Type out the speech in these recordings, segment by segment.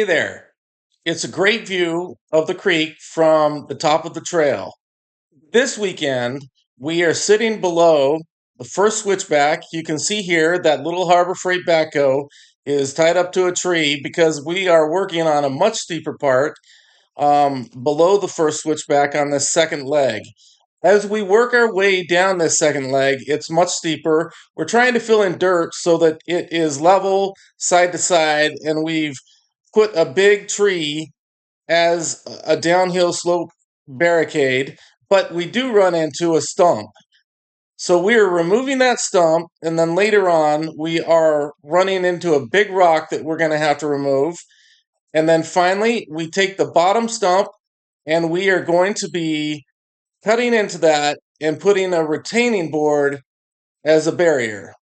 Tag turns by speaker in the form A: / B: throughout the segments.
A: Hey there. It's a great view of the creek from the top of the trail. This weekend, we are sitting below the first switchback. You can see here that little Harbor Freight backhoe is tied up to a tree because we are working on a much steeper part below the first switchback on this second leg. As we work our way down this second leg, it's much steeper. We're trying to fill in dirt so that it is level side to side, and we've put a big tree as a downhill slope barricade, but we do run into a stump. So we are removing that stump, and then later on, we are running into a big rock that we're going to have to remove. And then finally, we take the bottom stump and we are going to be cutting into that and putting a retaining board as a barrier.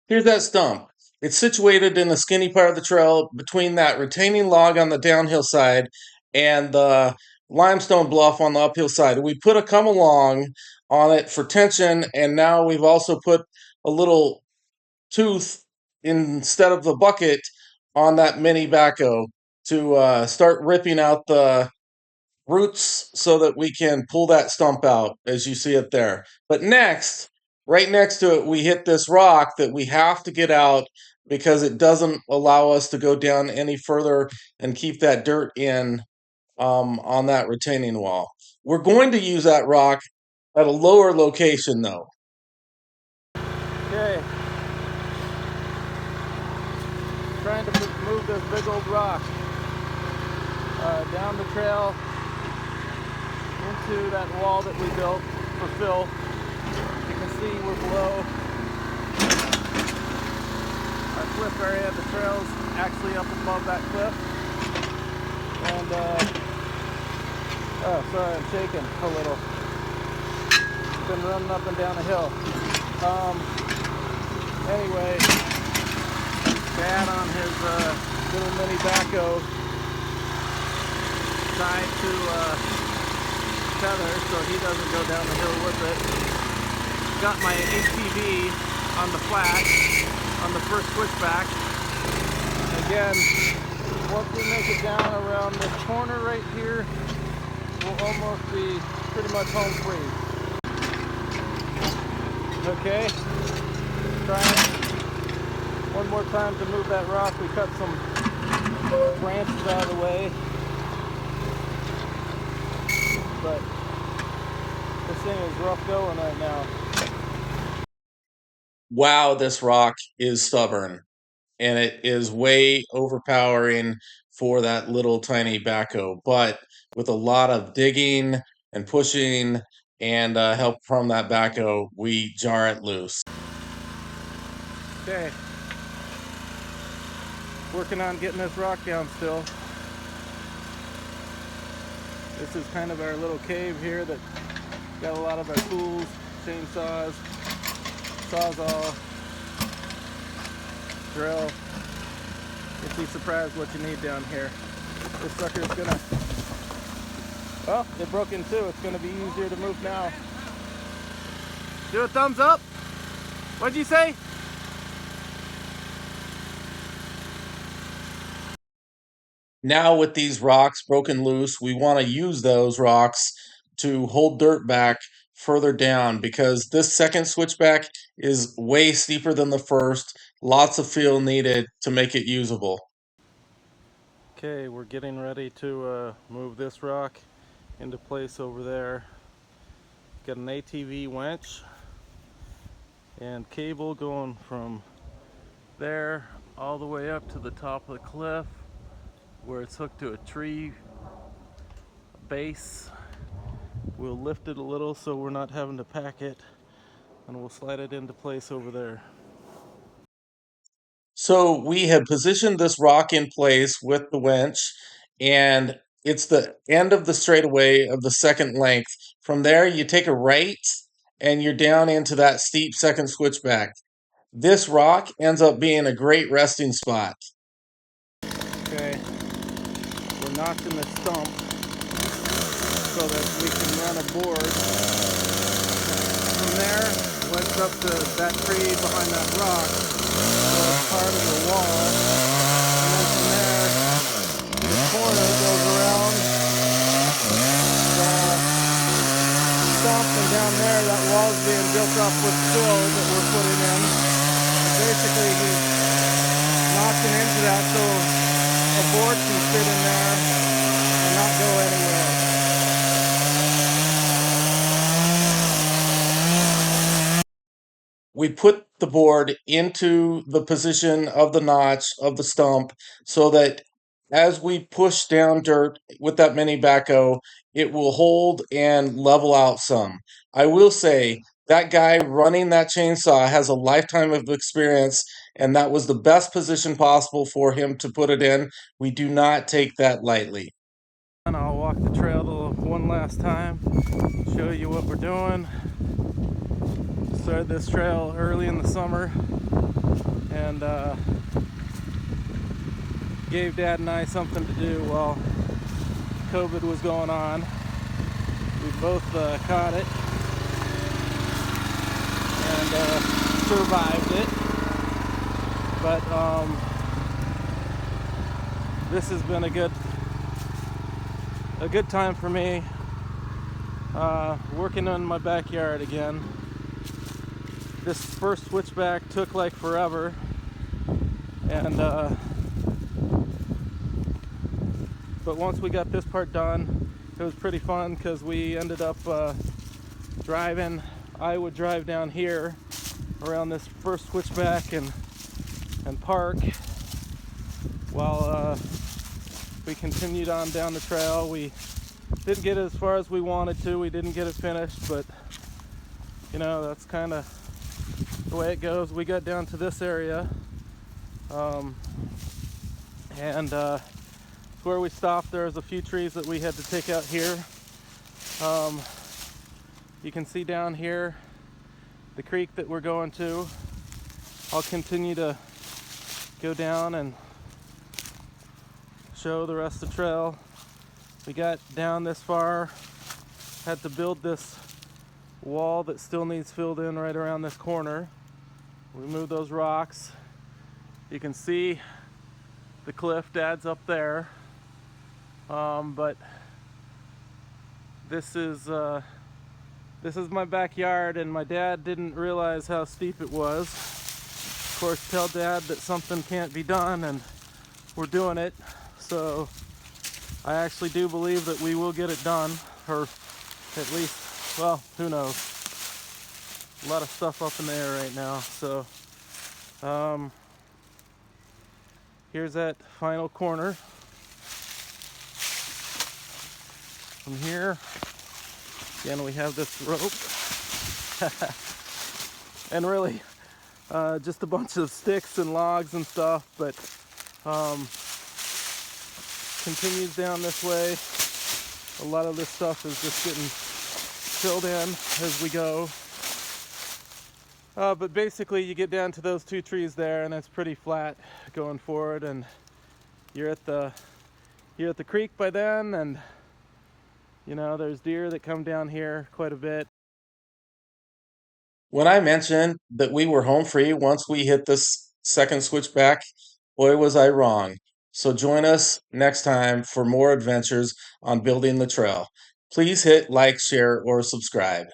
A: Here's that stump. It's situated in the skinny part of the trail between that retaining log on the downhill side and the limestone bluff on the uphill side. We put a come along on it for tension, and now we've also put a little tooth instead of the bucket on that mini backhoe to start ripping out the roots so that we can pull that stump out as you see it there. But next, right next to it, we hit this rock that we have to get out because it doesn't allow us to go down any further and keep that dirt in on that retaining wall. We're going to use that rock at a lower location though.
B: Okay, trying to move this big old rock down the trail into that wall that we built for fill. You can see we're below our cliff area. The trail's actually up above that cliff. And, oh, sorry, I'm shaking a little. Been running up and down a hill. Anyway, Dad on his little mini backhoe tied to tether so he doesn't go down the hill with it. Got my ATV on the flat on the first switchback. Again, once we make it down around this corner right here, we'll almost be pretty much home free. Okay, trying one more time to move that rock. We cut some branches out of the way, but this thing is rough going right now.
A: Wow, this rock is stubborn and it is way overpowering for that little tiny backhoe. But with a lot of digging and pushing and help from that backhoe, we jar it loose.
B: Okay, working on getting this rock down still. This is kind of our little cave here that got a lot of our tools, chainsaws, sawzall, drill. You'll be surprised what you need down here. This sucker's gonna, well, it broke in two. It's gonna be easier to move now. Do a thumbs up. What'd you say?
A: Now, with these rocks broken loose, we want to use those rocks to hold dirt back further down because this second switchback is way steeper than the first. Lots of fill needed to make it usable.
B: Okay, we're getting ready to move this rock into place over there. Got an ATV winch and cable going from there all the way up to the top of the cliff where it's hooked to a tree base. We'll lift it a little so we're not having to pack it, and we'll slide it into place over there.
A: So we have positioned this rock in place with the winch, and it's the end of the straightaway of the second length. From there, you take a right, and you're down into that steep second switchback. This rock ends up being a great resting spot.
B: Okay, we're notching the stump so that we can run a board. From there, links up to that tree behind that rock, so it's part of the wall. And then from there, being built up with fill that we're putting in. And basically, he's notching into that so a board can fit in there and not go anywhere.
A: We put the board into the position of the notch of the stump so that as we push down dirt with that mini backhoe, it will hold and level out some. I will say that guy running that chainsaw has a lifetime of experience, and that was the best position possible for him to put it in. We do not take that lightly.
B: And I'll walk the trail one last time, show you what we're doing. Started this trail early in the summer and gave Dad and I something to do while COVID was going on. We both caught it and survived it, but this has been a good time for me, working in my backyard again. This first switchback took like forever, and but once we got this part done, it was pretty fun because we ended up driving. I would drive down here around this first switchback and park while we continued on down the trail. We didn't get as far as we wanted to. We didn't get it finished, but you know, that's kind of the way it goes. We got down to this area, and where we stopped, there was a few trees that we had to take out here. You can see down here the creek that we're going to. I'll continue to go down and show the rest of the trail. We got down this far, had to build this wall that still needs filled in right around this corner. Remove those rocks. You can see the cliff. Dad's up there, but this is my backyard, and my dad didn't realize how steep it was. Of course, tell Dad that something can't be done, and we're doing it. So I actually do believe that we will get it done, or at least, well, who knows. A lot of stuff up in the air right now. So here's that final corner. From here, again, we have this rope. And really, just a bunch of sticks and logs and stuff, but continues down this way. A lot of this stuff is just getting filled in as we go. But basically, you get down to those two trees there, and it's pretty flat going forward, and you're at the creek by then, and you know, there's deer that come down here quite a bit.
A: When I mentioned that we were home free once we hit this second switchback, boy, was I wrong. So join us next time for more adventures on building the trail. Please hit like, share, or subscribe.